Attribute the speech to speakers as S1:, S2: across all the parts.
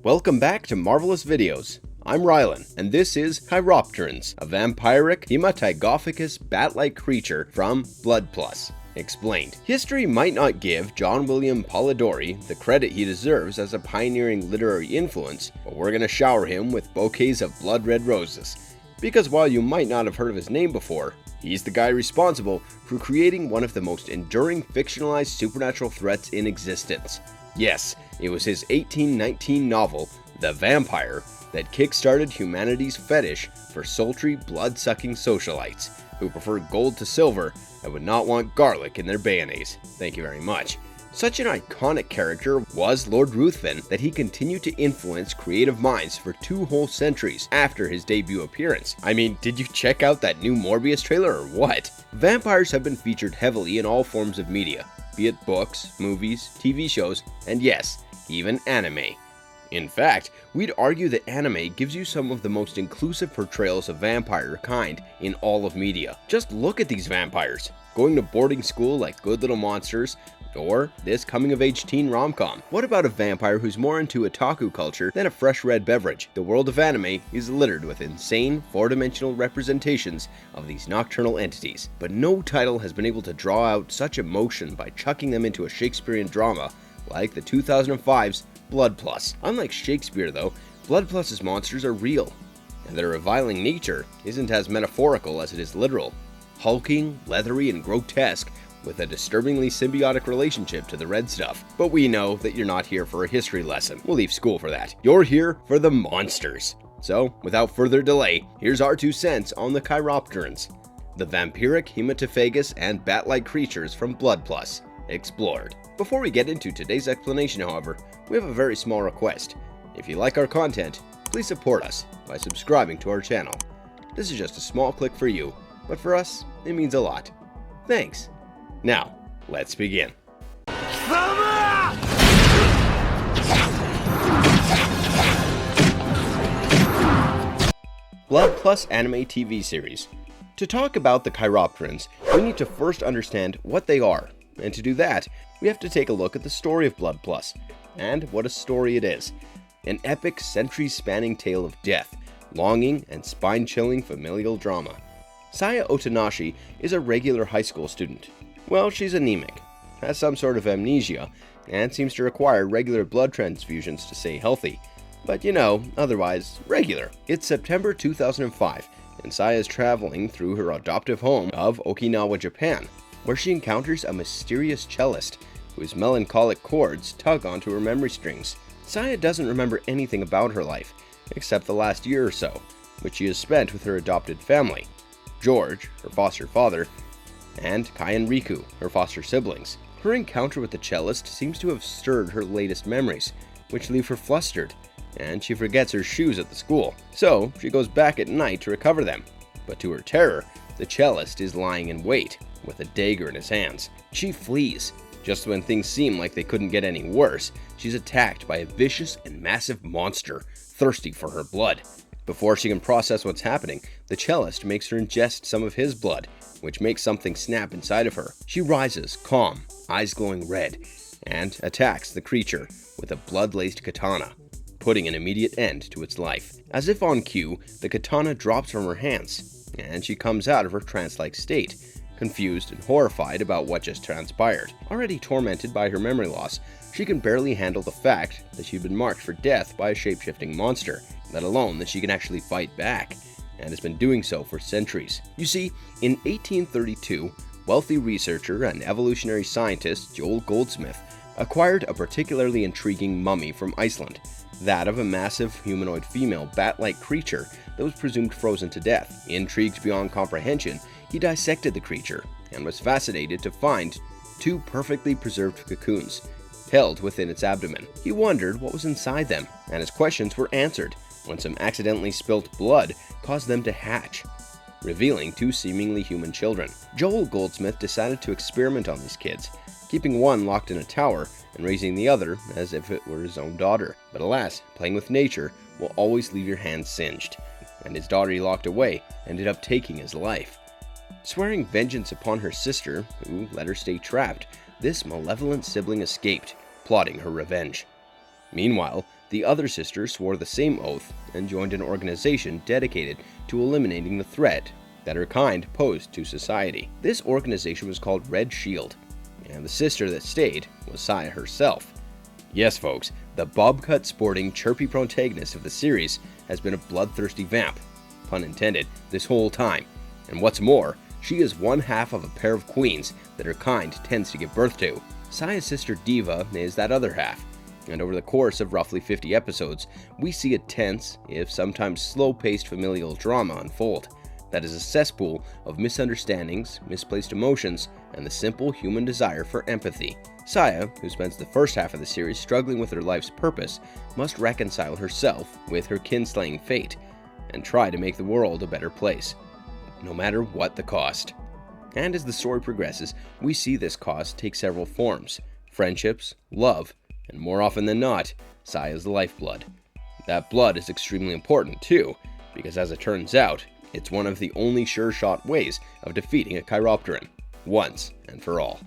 S1: Welcome back to Marvelous Videos. I'm Rylan, and this is Chiropterans, a vampiric Hematophagous bat-like creature from Blood Plus. Explained. History might not give John William Polidori the credit he deserves as a pioneering literary influence, but we're gonna shower him with bouquets of blood-red roses. Because while you might not have heard of his name before, he's the guy responsible for creating one of the most enduring fictionalized supernatural threats in existence. Yes, it was his 1819 novel, The Vampyre, that kick-started humanity's fetish for sultry, blood-sucking socialites who prefer gold to silver and would not want garlic in their mayonnaise. Thank you very much. Such an iconic character was Lord Ruthven that he continued to influence creative minds for 2 whole centuries after his debut appearance. I mean, did you check out that new Morbius trailer or what? Vampires have been featured heavily in all forms of media, be it books, movies, TV shows, and yes, even anime. In fact, we'd argue that anime gives you some of the most inclusive portrayals of vampire kind in all of media. Just look at these vampires, going to boarding school like Good Little Monsters, or this coming-of-age teen rom-com. What about a vampire who's more into otaku culture than a fresh red beverage? The world of anime is littered with insane, 4-dimensional representations of these nocturnal entities, but no title has been able to draw out such emotion by chucking them into a Shakespearean drama like the 2005's Blood Plus. Unlike Shakespeare though, Blood Plus's monsters are real, and their reviling nature isn't as metaphorical as it is literal. Hulking, leathery, and grotesque, with a disturbingly symbiotic relationship to the red stuff. But we know that you're not here for a history lesson. We'll leave school for that. You're here for the monsters. So, without further delay, here's our 2 cents on the Chiropterans, the vampiric, hematophagous, and bat-like creatures from Blood Plus, explored. Before we get into today's explanation, however, we have a very small request. If you like our content, please support us by subscribing to our channel. This is just a small click for you, but for us, it means a lot. Thanks. Now, let's begin. Blood Plus anime TV series. To talk about the Chiropterans, we need to first understand what they are, and to do that, we have to take a look at the story of Blood Plus, and what a story it is. An epic, centuries-spanning tale of death, longing, and spine-chilling familial drama. Saya Otanashi is a regular high school student. Well, she's anemic, has some sort of amnesia, and seems to require regular blood transfusions to stay healthy. But you know, otherwise regular. It's September 2005, and Saya is traveling through her adoptive home of Okinawa, Japan, where she encounters a mysterious cellist whose melancholic chords tug onto her memory strings. Saya doesn't remember anything about her life, except the last year or so, which she has spent with her adopted family, George, her foster father, and Kai and Riku, her foster siblings. Her encounter with the cellist seems to have stirred her latest memories, which leave her flustered, and she forgets her shoes at the school. So she goes back at night to recover them. But to her terror, the cellist is lying in wait, with a dagger in his hands. She flees. Just when things seem like they couldn't get any worse, she's attacked by a vicious and massive monster, thirsty for her blood. Before she can process what's happening, the cellist makes her ingest some of his blood, which makes something snap inside of her. She rises, calm, eyes glowing red, and attacks the creature with a blood-laced katana, putting an immediate end to its life. As if on cue, the katana drops from her hands, and she comes out of her trance-like state, confused and horrified about what just transpired. Already tormented by her memory loss, she can barely handle the fact that she'd been marked for death by a shape-shifting monster, let alone that she can actually fight back, and has been doing so for centuries. You see, in 1832, wealthy researcher and evolutionary scientist Joel Goldsmith acquired a particularly intriguing mummy from Iceland, that of a massive humanoid female bat-like creature that was presumed frozen to death. Intrigued beyond comprehension, he dissected the creature and was fascinated to find 2 perfectly preserved cocoons held within its abdomen. He wondered what was inside them, and his questions were answered when some accidentally spilt blood caused them to hatch, revealing 2 seemingly human children. Joel Goldsmith decided to experiment on these kids, keeping one locked in a tower and raising the other as if it were his own daughter. But alas, playing with nature will always leave your hands singed, and his daughter he locked away ended up taking his life. Swearing vengeance upon her sister, who let her stay trapped, this malevolent sibling escaped, plotting her revenge. Meanwhile, the other sister swore the same oath and joined an organization dedicated to eliminating the threat that her kind posed to society. This organization was called Red Shield, and the sister that stayed was Saya herself. Yes, folks, the bob-cut sporting, chirpy protagonist of the series has been a bloodthirsty vamp, pun intended, this whole time. And what's more, she is one half of a pair of queens that her kind tends to give birth to. Saya's sister Diva is that other half, and over the course of roughly 50 episodes, we see a tense, if sometimes slow-paced familial drama unfold that is a cesspool of misunderstandings, misplaced emotions, and the simple human desire for empathy. Saya, who spends the first half of the series struggling with her life's purpose, must reconcile herself with her kinslaying fate and try to make the world a better place, no matter what the cost. And as the story progresses, we see this cost take several forms: friendships, love, and more often than not, Saya's lifeblood. That blood is extremely important too, because as it turns out, it's one of the only sure-shot ways of defeating a Chiropteran, once and for all.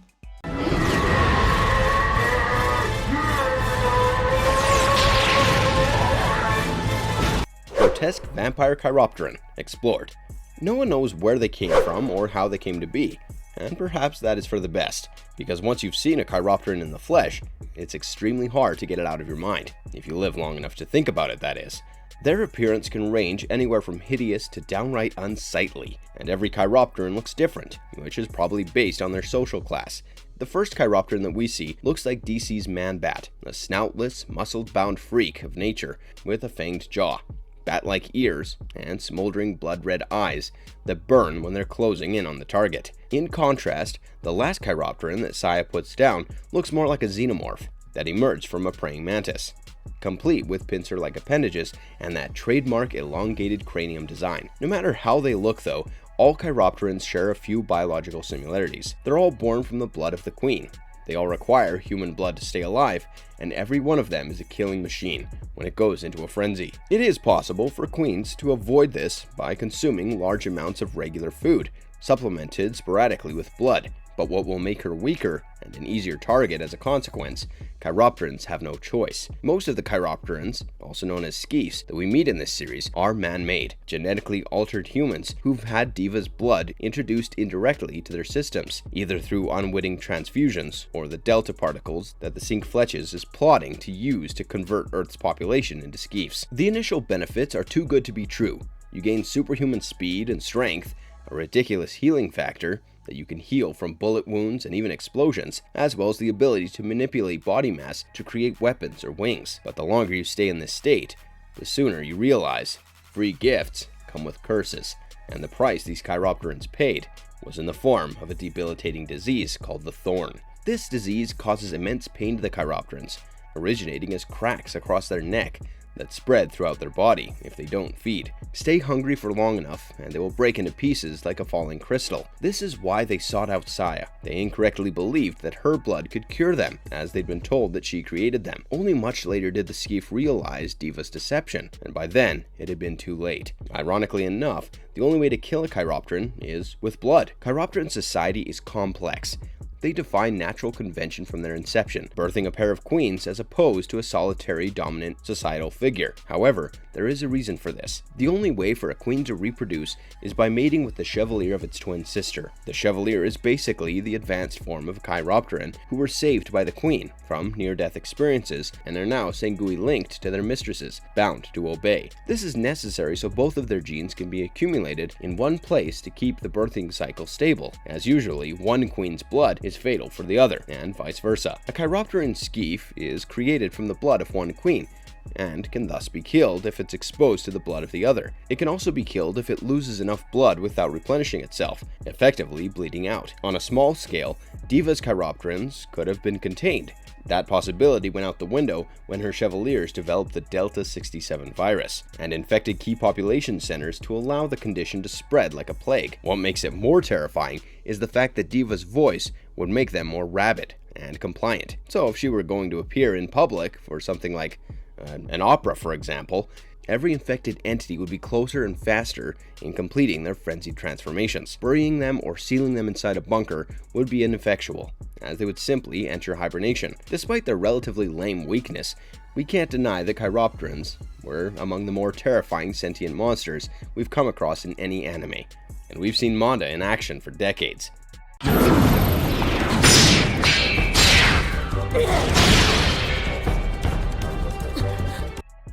S1: Grotesque vampire Chiropteran explored. No one knows where they came from or how they came to be, and perhaps that is for the best, because once you've seen a Chiropteran in the flesh, it's extremely hard to get it out of your mind, if you live long enough to think about it, that is. Their appearance can range anywhere from hideous to downright unsightly, and every Chiropteran looks different, which is probably based on their social class. The first Chiropteran that we see looks like DC's Man-Bat, a snoutless, muscle-bound freak of nature with a fanged jaw, bat-like ears, and smoldering blood-red eyes that burn when they're closing in on the target. In contrast, the last Chiropteran that Saya puts down looks more like a xenomorph that emerged from a praying mantis, complete with pincer-like appendages and that trademark elongated cranium design. No matter how they look though, all Chiropterans share a few biological similarities. They're all born from the blood of the queen. They all require human blood to stay alive, and every one of them is a killing machine when it goes into a frenzy. It is possible for queens to avoid this by consuming large amounts of regular food, supplemented sporadically with blood, but what will make her weaker and an easier target as a consequence, Chiropterans have no choice. Most of the Chiropterans, also known as skeefs, that we meet in this series are man-made, genetically altered humans who've had Diva's blood introduced indirectly to their systems, either through unwitting transfusions or the delta particles that the Cinque Fletches is plotting to use to convert Earth's population into skeefs. The initial benefits are too good to be true. You gain superhuman speed and strength, a ridiculous healing factor, that you can heal from bullet wounds and even explosions, as well as the ability to manipulate body mass to create weapons or wings. But the longer you stay in this state, the sooner you realize free gifts come with curses, and the price these Chiropterans paid was in the form of a debilitating disease called the Thorn. This disease causes immense pain to the Chiropterans, originating as cracks across their neck that spread throughout their body if they don't feed. Stay hungry for long enough and they will break into pieces like a falling crystal. This is why they sought out Saya. They incorrectly believed that her blood could cure them, as they'd been told that she created them. Only much later did the skeef realize Diva's deception, and by then it had been too late. Ironically enough, the only way to kill a Chiropteran is with blood. Chiropteran society is complex. They defy natural convention from their inception, birthing a pair of queens as opposed to a solitary dominant societal figure. However, there is a reason for this. The only way for a queen to reproduce is by mating with the chevalier of its twin sister. The chevalier is basically the advanced form of a Chiropteran who were saved by the queen from near-death experiences and are now sanguinely linked to their mistresses, bound to obey. This is necessary so both of their genes can be accumulated in one place to keep the birthing cycle stable, as usually one queen's blood is fatal for the other, and vice versa. A Chiropteran skeef is created from the blood of one queen, and can thus be killed if it's exposed to the blood of the other. It can also be killed if it loses enough blood without replenishing itself, effectively bleeding out. On a small scale, Diva's Chiropterans could have been contained. That possibility went out the window when her chevaliers developed the Delta 67 virus and infected key population centers to allow the condition to spread like a plague. What makes it more terrifying is the fact that Diva's voice would make them more rabid and compliant. So if she were going to appear in public for something like an opera, for example, every infected entity would be closer and faster in completing their frenzied transformations. Burying them or sealing them inside a bunker would be ineffectual, as they would simply enter hibernation. Despite their relatively lame weakness, we can't deny that Chiropterans were among the more terrifying sentient monsters we've come across in any anime, and we've seen manga in action for decades.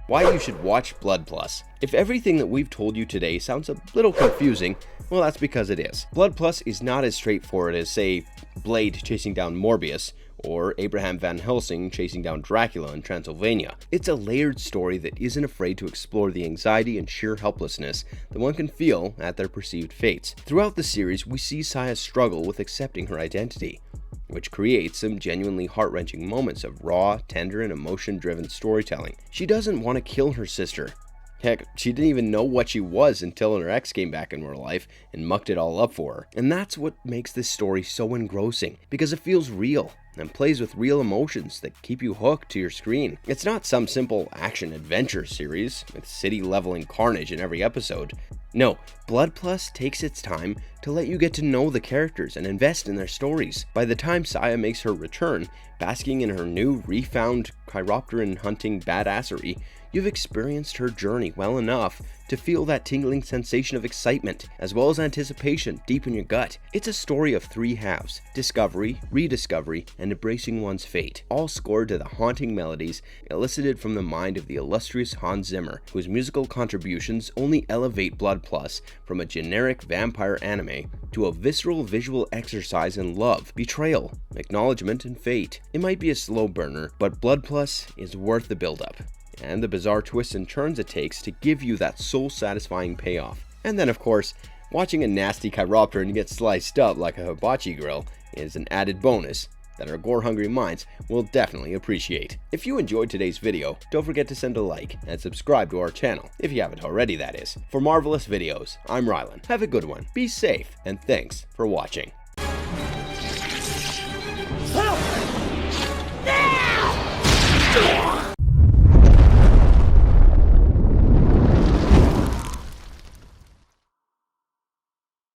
S1: Why you should watch Blood Plus. If everything that we've told you today sounds a little confusing, well, that's because it is. Blood Plus is not as straightforward as, say, Blade chasing down Morbius, or Abraham Van Helsing chasing down Dracula in Transylvania. It's a layered story that isn't afraid to explore the anxiety and sheer helplessness that one can feel at their perceived fates. Throughout the series, we see Saya struggle with accepting her identity, which creates some genuinely heart-wrenching moments of raw, tender, and emotion-driven storytelling. She doesn't want to kill her sister. Heck, she didn't even know what she was until her ex came back into her life and mucked it all up for her. And that's what makes this story so engrossing, because it feels real and plays with real emotions that keep you hooked to your screen. It's not some simple action-adventure series with city-leveling carnage in every episode. No, Blood Plus takes its time to let you get to know the characters and invest in their stories. By the time Saya makes her return, basking in her new, refound Chiropteran hunting badassery, you've experienced her journey well enough to feel that tingling sensation of excitement, as well as anticipation deep in your gut. It's a story of three halves: discovery, rediscovery, and embracing one's fate, all scored to the haunting melodies elicited from the mind of the illustrious Hans Zimmer, whose musical contributions only elevate Blood Plus from a generic vampire anime to a visceral visual exercise in love, betrayal, acknowledgement, and fate. It might be a slow burner, but Blood Plus is worth the build-up and the bizarre twists and turns it takes to give you that soul-satisfying payoff. And then, of course, watching a nasty Chiropteran get sliced up like a hibachi grill is an added bonus that our gore-hungry minds will definitely appreciate. If you enjoyed today's video, don't forget to send a like and subscribe to our channel, if you haven't already, that is. For marvelous videos, I'm Rylan. Have a good one, be safe, and thanks for watching.
S2: Now!